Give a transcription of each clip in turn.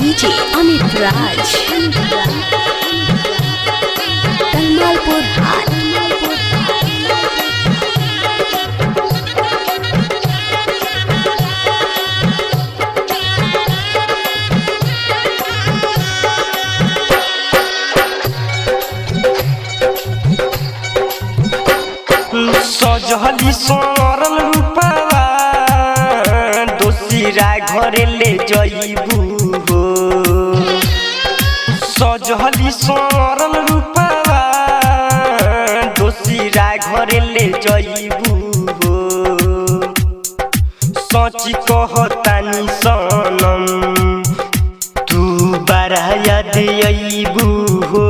DJ Amit राज कलमालपुर हाट। सजहली सोरल रूपवा दोसीरा घरे ले जइबू हो। सजहली सोरल रूपवा दोसीरा घरे ले जइबू हो। सची कहतानी सनम तू बड़ा याद अइबू हो।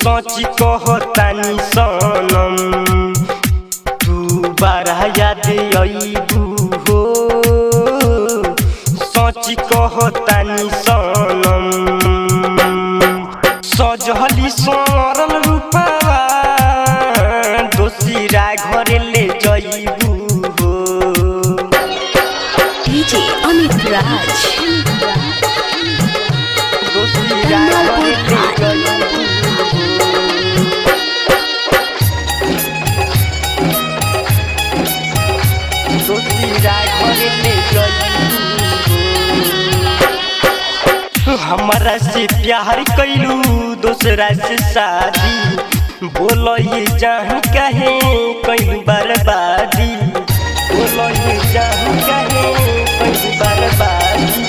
सची कहतानी सनम तू बड़ा याद अइबू हो। सची कहतानी सनम सजहली सोरल रूपवा दोसीरा घरे ले जइबू हो। डीजे अमित राज दोसीरा घरे ले जइबू दोसीरा घरे ले जइबू। हमरा से प्यार कैलू दूसरा से शादी बोलो ये जान कहे कैलू बर्बादी। बोलो ये जान कहे कैलू बर्बादी।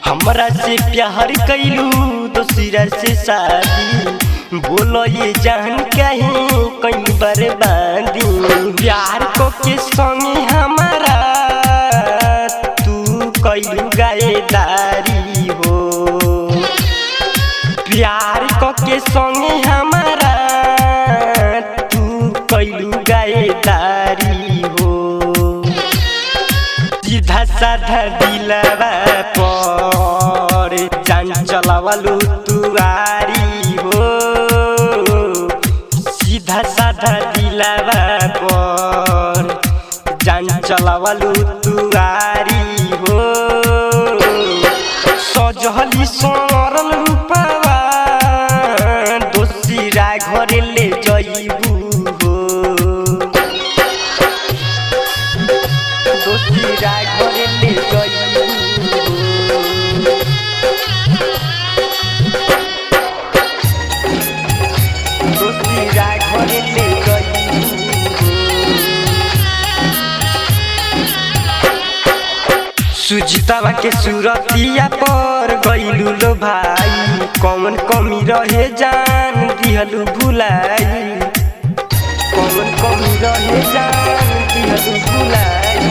हमरा से प्यार कैलू दूसरा से शादी बोलो ये जान कहे कैलू बर्बादी। प्यार को के संगे हमारा तू कैलू गायदारी हो। प्यार को के संगे हमारा तू कैलू गायदारी हो। सीधा साधा दिलवा पर जान चलावलू तुआरी हो। सीधा साधा दिलवा पर जान चलावलू तुआरी हो। सजहली सोरल रूपवा दोसीरा घरे ले जइबू हो। दोसीरा घरे ले जइबू हो। दोसीरा घरे ले जइबू हो। सुजितावा के सूरतिया पर गइलू लो भाई कौन कमी रहे जान दिहलू भुलाई। कौन कमी रहे जान दिहलू भुलाई।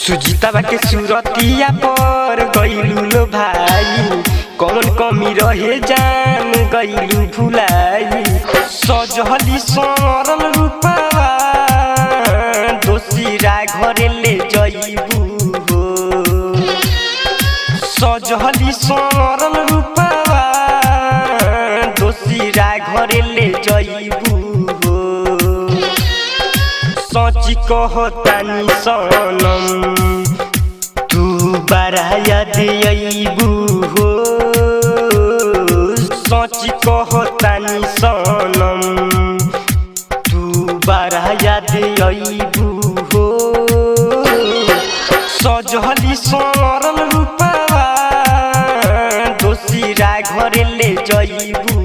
सुजितावा के सूरतिया पर गइलू लो भाई कौन कमी रहे जान गइलू भुलाई। सजहली सोरल रूपवा दोसीरा घरे ले जइबू हो। सजहली सोरल रूपवा दोसीरा घरे ले जइबू हो। सची कहतानी सनम तू बड़ा याद अइबू हो। सची कहतानी सनम तू बड़ा याद अइबू हो। सजहली सोरल रूपवा दोसीरा घरे ले जइबू